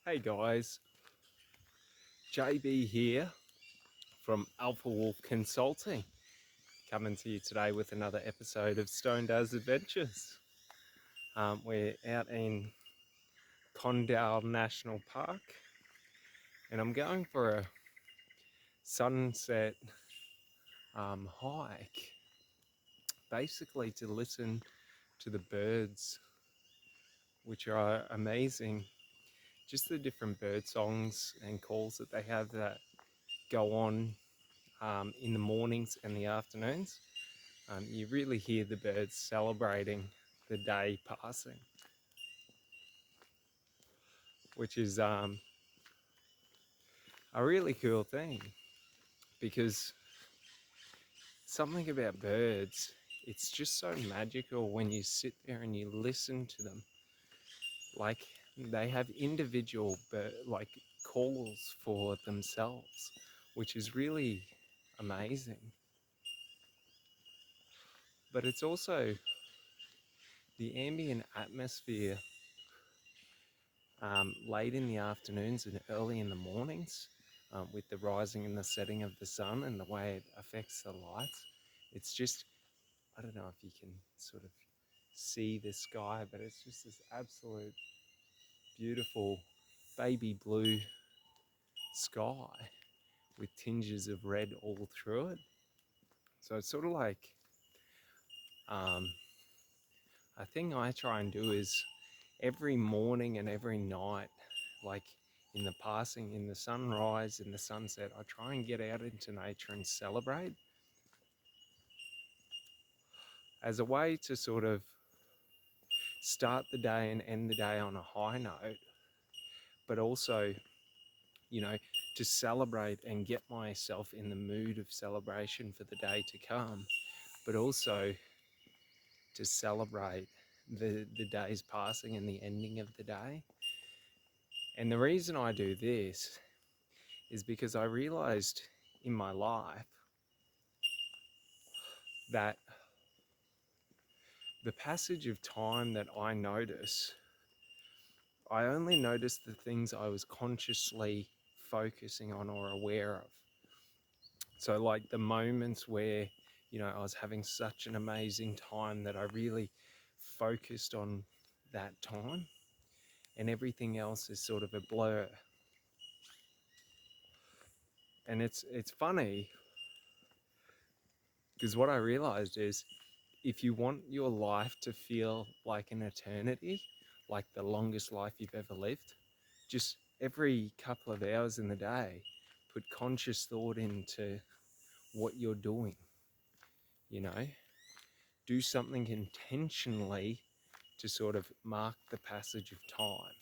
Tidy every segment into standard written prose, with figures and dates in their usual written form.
Hey guys, JB here from Alpha Wolf Consulting, coming to you today with another episode of Conondale Adventures. We're out in Conondale National Park, and I'm going for a sunset hike, basically to listen to the birds, which are amazing. Just the different bird songs and calls that they have that go on in the mornings and the afternoons. You really hear the birds celebrating the day passing, which is a really cool thing, because something about birds, it's just so magical when you sit there and you listen to them. Like, they have individual calls for themselves, which is really amazing. But it's also the ambient atmosphere late in the afternoons and early in the mornings, with the rising and the setting of the sun and the way it affects the lights. It's just, I don't know if you can sort of see the sky, but it's just this absolute beautiful baby blue sky with tinges of red all through it. So it's sort of like, a thing I try and do is every morning and every night, like in the passing, in the sunrise, in the sunset, I try and get out into nature and celebrate as a way to sort of start the day and end the day on a high note, but also, you know, to celebrate and get myself in the mood of celebration for the day to come, but also to celebrate the day's passing and the ending of the day. And the reason I do this is because I realized in my life that the passage of time that I only noticed the things I was consciously focusing on or aware of. So like the moments where, I was having such an amazing time that I really focused on that time, and everything else is sort of a blur. And it's funny, because what I realized is, if you want your life to feel like an eternity, like the longest life you've ever lived, just every couple of hours in the day, put conscious thought into what you're doing. Do something intentionally to sort of mark the passage of time.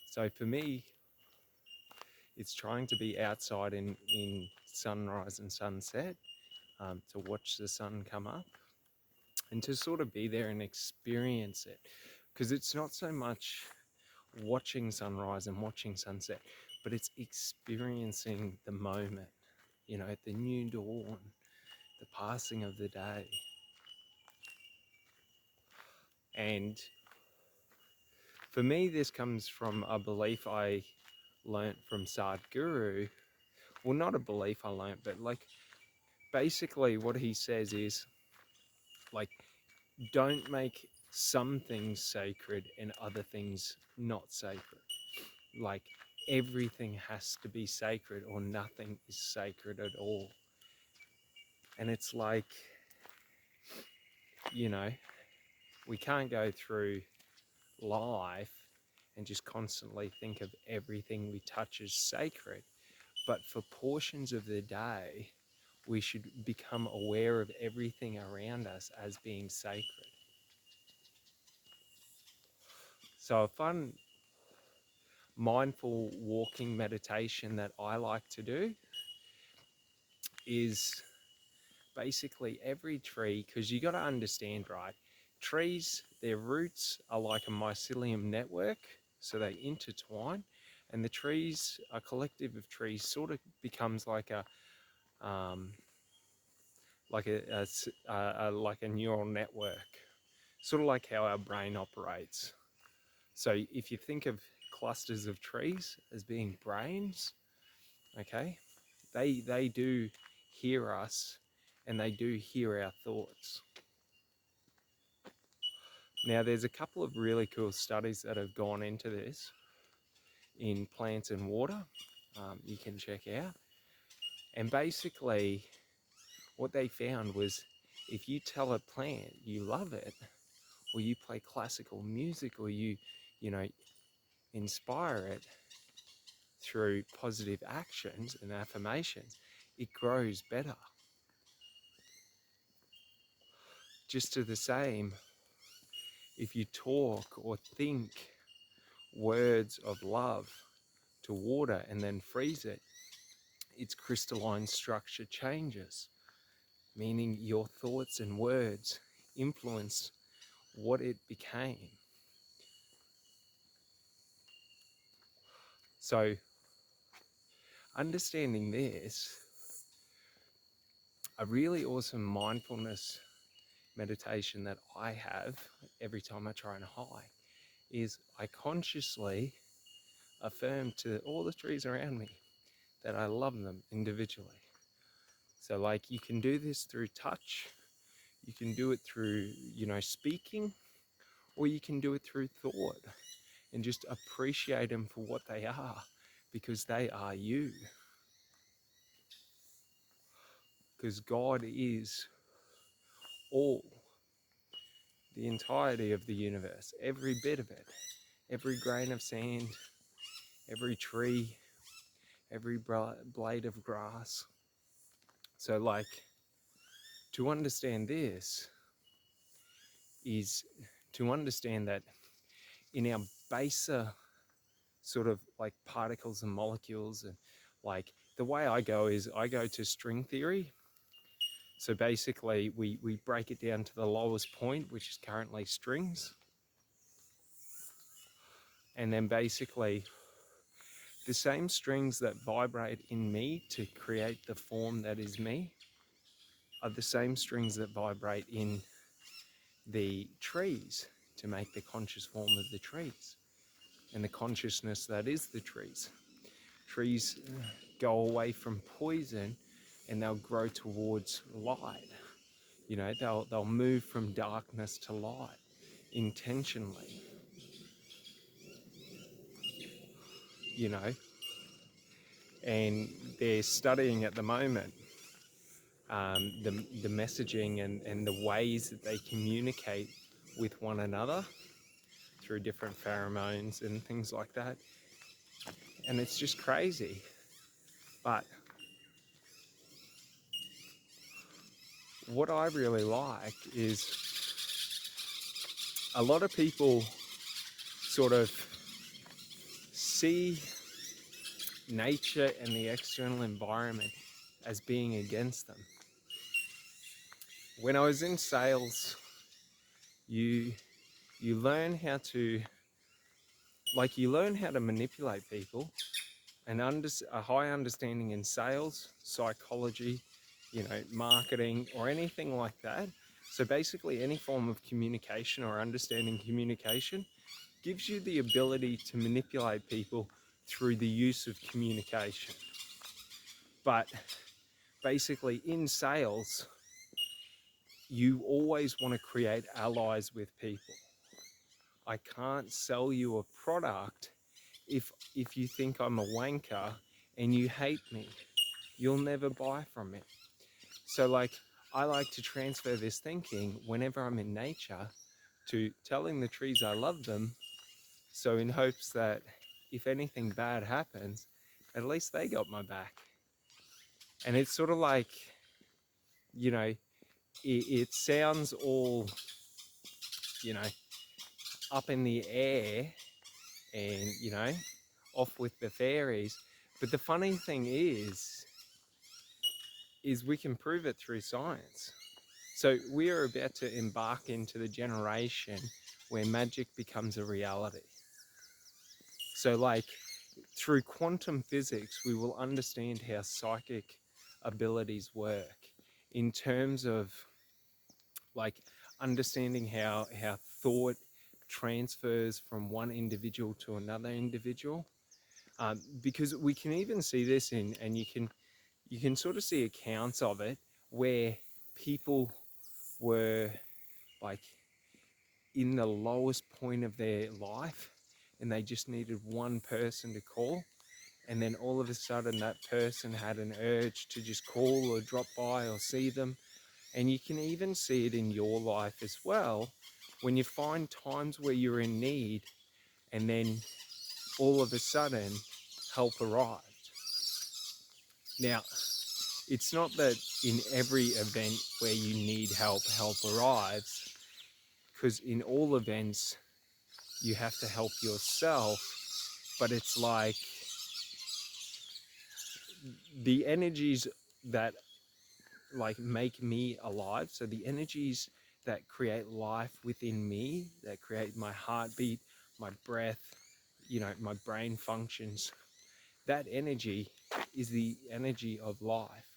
So for me, it's trying to be outside in sunrise and sunset, to watch the sun come up and to sort of be there and experience it. Because it's not so much watching sunrise and watching sunset, but it's experiencing the moment, the new dawn, the passing of the day. And for me, this comes from a belief I learnt from Sadhguru. Well, not a belief I learnt, but like basically what he says is, like, don't make some things sacred and other things not sacred. Like, everything has to be sacred or nothing is sacred at all. And it's like, we can't go through life and just constantly think of everything we touch as sacred. But for portions of the day, we should become aware of everything around us as being sacred. So a fun mindful walking meditation that I like to do is basically every tree, because you got to understand, right? Trees, their roots are like a mycelium network, so they intertwine, and the trees, a collective of trees, sort of becomes like a like a neural network, sort of like how our brain operates. So if you think of clusters of trees as being brains, okay, they do hear us, and they do hear our thoughts. Now, there's a couple of really cool studies that have gone into this in Plants and Water, you can check out. And basically, what they found was if you tell a plant you love it, or you play classical music, or you know, inspire it through positive actions and affirmations, it grows better. Just to the same, if you talk or think words of love to water and then freeze it, its crystalline structure changes, meaning your thoughts and words influence what it became. So, understanding this, a really awesome mindfulness meditation that I have every time I try and hike is I consciously affirm to all the trees around me that I love them individually. So like you can do this through touch, you can do it through, speaking, or you can do it through thought, and just appreciate them for what they are, because they are you. Because God is all, the entirety of the universe, every bit of it, every grain of sand, every tree, every blade of grass. So like, to understand this is to understand that in our baser sort of like particles and molecules, and like the way I go is I go to string theory. So basically we break it down to the lowest point, which is currently strings. And then basically the same strings that vibrate in me to create the form that is me are the same strings that vibrate in the trees to make the conscious form of the trees and the consciousness that is the trees. Trees go away from poison and they'll grow towards light. They'll move from darkness to light intentionally. And they're studying at the moment the messaging and the ways that they communicate with one another through different pheromones and things like that. And it's just crazy. But what I really like is a lot of people sort of see nature and the external environment as being against them. When I was in sales, you learn how to manipulate people, and a high understanding in sales, psychology, marketing, or anything like that. So basically any form of communication or understanding communication gives you the ability to manipulate people through the use of communication. But basically in sales, you always want to create allies with people. I can't sell you a product if you think I'm a wanker and you hate me. You'll never buy from me. So like, I like to transfer this thinking whenever I'm in nature to telling the trees I love them, so in hopes that if anything bad happens, at least they got my back. And it's sort of like, it sounds all, up in the air and, off with the fairies. But the funny thing is we can prove it through science. So we are about to embark into the generation where magic becomes a reality. So like, through quantum physics, we will understand how psychic abilities work in terms of like understanding how thought transfers from one individual to another individual. Because we can even see this in, and you can sort of see accounts of it where people were like in the lowest point of their life and they just needed one person to call, and then all of a sudden that person had an urge to just call or drop by or see them. And you can even see it in your life as well when you find times where you're in need and then all of a sudden help arrived. Now, it's not that in every event where you need help, help arrives, because in all events, you have to help yourself. But it's like the energies that like make me alive. So the energies that create life within me, that create my heartbeat, my breath, my brain functions, that energy is the energy of life.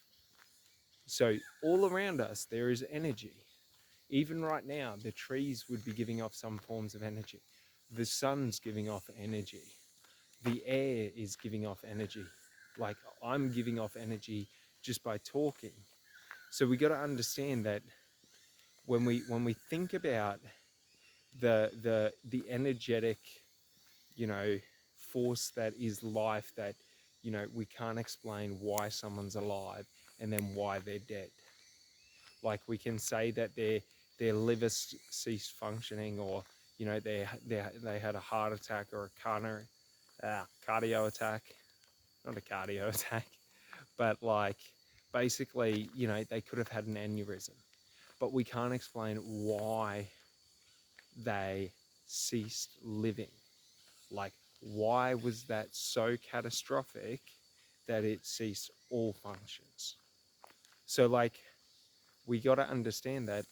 So all around us, there is energy. Even right now, the trees would be giving off some forms of energy. The sun's giving off energy. The air is giving off energy. Like I'm giving off energy just by talking. So we got to understand that when we think about the energetic, force that is life, that we can't explain why someone's alive and then why they're dead. Like we can say that their liver ceased functioning, or they had a heart attack or a cardio attack, not a cardio attack, but like basically they could have had an aneurysm, but we can't explain why they ceased living. Like, why was that so catastrophic that it ceased all functions? So like we got to understand that,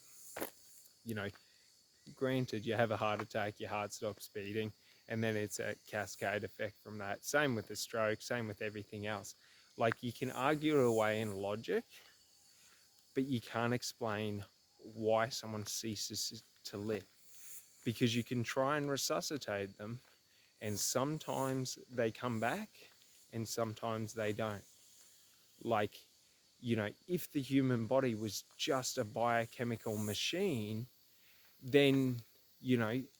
granted, you have a heart attack, your heart stops beating, and then it's a cascade effect from that. Same with the stroke, same with everything else. Like you can argue it away in logic, but you can't explain why someone ceases to live, because you can try and resuscitate them, and sometimes they come back and sometimes they don't. Like, if the human body was just a biochemical machine, then,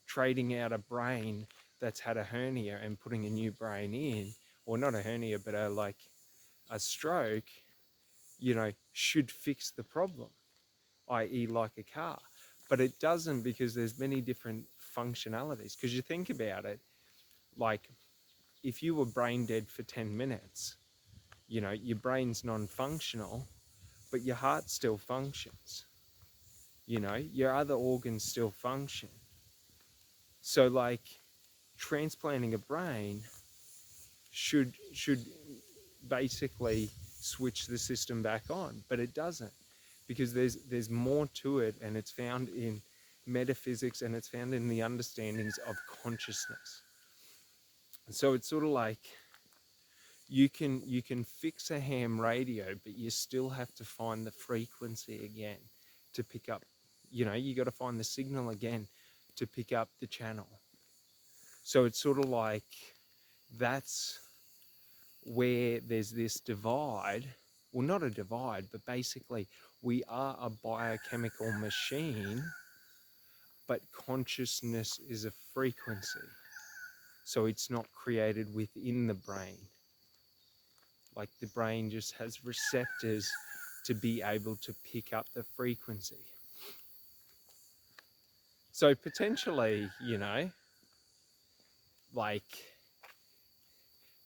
trading out a brain that's had a hernia and putting a new brain in, or not a hernia, but a stroke, should fix the problem, i.e. like a car. But it doesn't, because there's many different functionalities. Because you think about it, like if you were brain dead for 10 minutes, your brain's non-functional, but your heart still functions. Your other organs still function. So like transplanting a brain should basically switch the system back on, but it doesn't, because there's more to it, and it's found in metaphysics, and it's found in the understandings of consciousness. So it's sort of like you can fix a ham radio, but you still have to find the frequency again to pick up. You got to find the signal again to pick up the channel. So it's sort of like that's where there's this divide. Well, not a divide, but basically we are a biochemical machine, but consciousness is a frequency. So it's not created within the brain. Like the brain just has receptors to be able to pick up the frequency. So potentially, like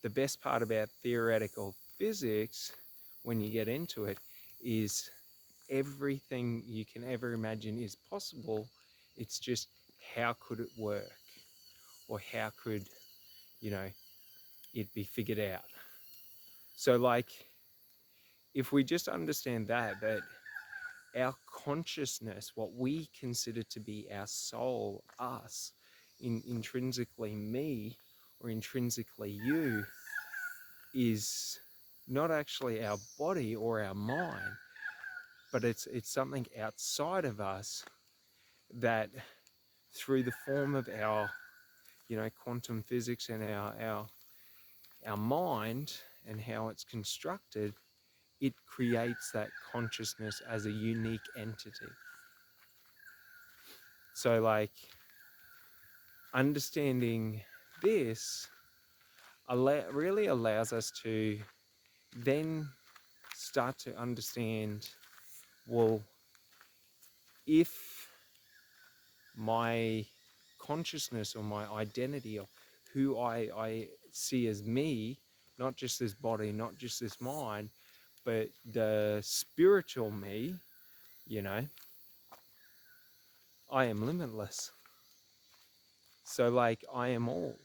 the best part about theoretical physics, when you get into it, is everything you can ever imagine is possible. It's just, how could it work? Or how could, it be figured out? So like, if we just understand that our consciousness, what we consider to be our soul, us, intrinsically me, or intrinsically you, is not actually our body or our mind, but it's something outside of us that through the form of our, quantum physics and our mind and how it's constructed, it creates that consciousness as a unique entity. So like understanding this really allows us to then start to understand, well, if my consciousness or my identity of who I see as me, not just this body, not just this mind, but the spiritual me, I am limitless. So like I am all,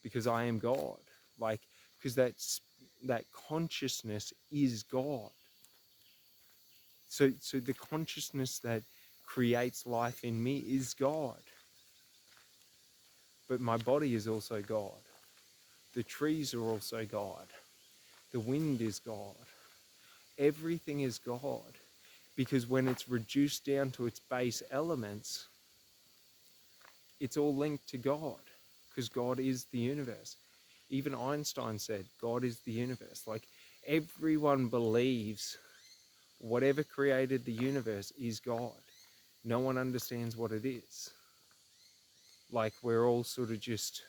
because I am God. Like, because that consciousness is God. So the consciousness that creates life in me is God. But my body is also God. The trees are also God. The wind is God. Everything is God. Because when it's reduced down to its base elements, it's all linked to God. Because God is the universe. Even Einstein said, God is the universe. Like, everyone believes whatever created the universe is God. No one understands what it is. Like, we're all sort of just,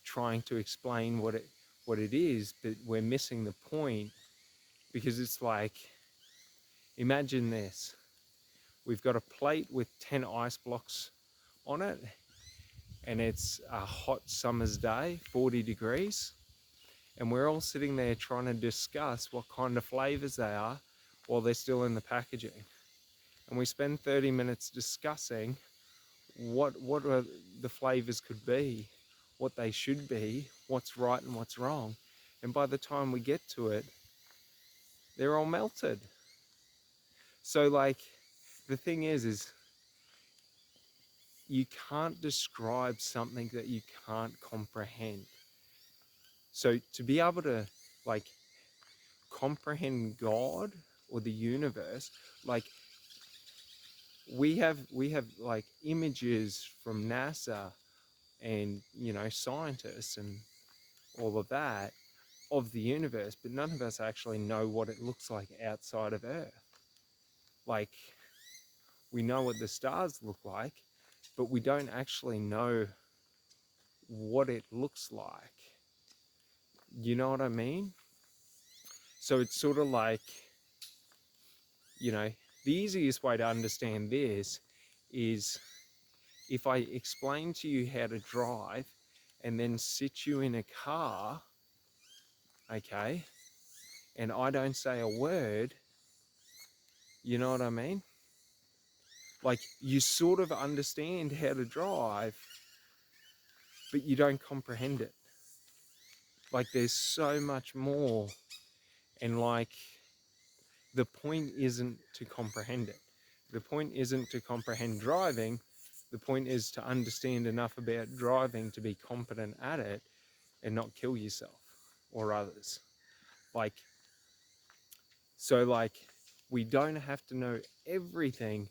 trying to explain what it is, but we're missing the point, because it's like, imagine this. We've got a plate with 10 ice blocks on it, and it's a hot summer's day, 40 degrees, and we're all sitting there trying to discuss what kind of flavors they are while they're still in the packaging. And we spend 30 minutes discussing what the flavors could be, what they should be, what's right and what's wrong. And by the time we get to it, they're all melted. So like, the thing is you can't describe something that you can't comprehend. So to be able to like comprehend God or the universe, like we have like images from NASA and scientists and all of that of the universe, but none of us actually know what it looks like outside of Earth. Like, we know what the stars look like, but we don't actually know what it looks like. You know what I mean? So it's sort of like, the easiest way to understand this is if I explain to you how to drive and then sit you in a car, okay, and I don't say a word, you know what I mean? Like, you sort of understand how to drive, but you don't comprehend it. Like, there's so much more. And like, the point isn't to comprehend it. The point isn't to comprehend driving. The point is to understand enough about driving to be competent at it and not kill yourself or others. Like, so like, we don't have to know everything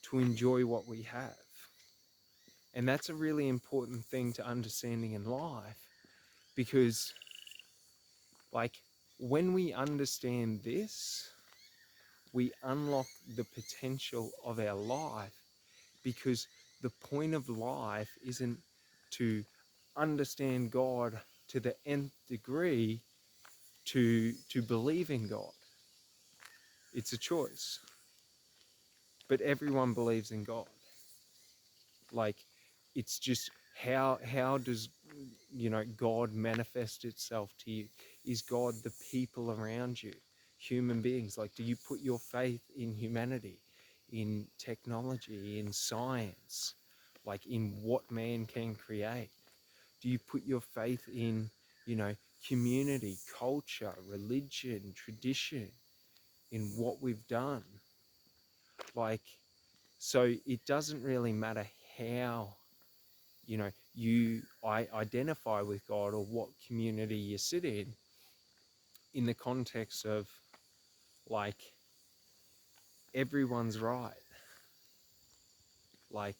to enjoy what we have. And that's a really important thing to understanding in life, because like, when we understand this, we unlock the potential of our life, because the point of life isn't to understand God to the nth degree to believe in God. It's a choice. But everyone believes in God. Like, it's just how does God manifest itself to you? Is God the people around you, human beings? Like, do you put your faith in humanity, in technology, in science, like in what man can create? Do you put your faith in community, culture, religion, tradition, in what we've done? Like, so it doesn't really matter how I identify with God or what community you sit in the context of like, everyone's right. Like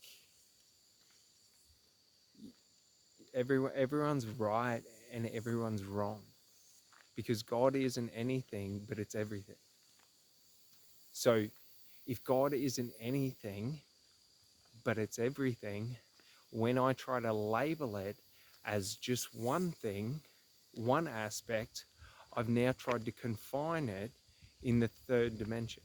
everyone's right and everyone's wrong, because God isn't anything, but it's everything. So if God isn't anything, but it's everything, when I try to label it as just one thing, one aspect, I've now tried to confine it in the third dimension.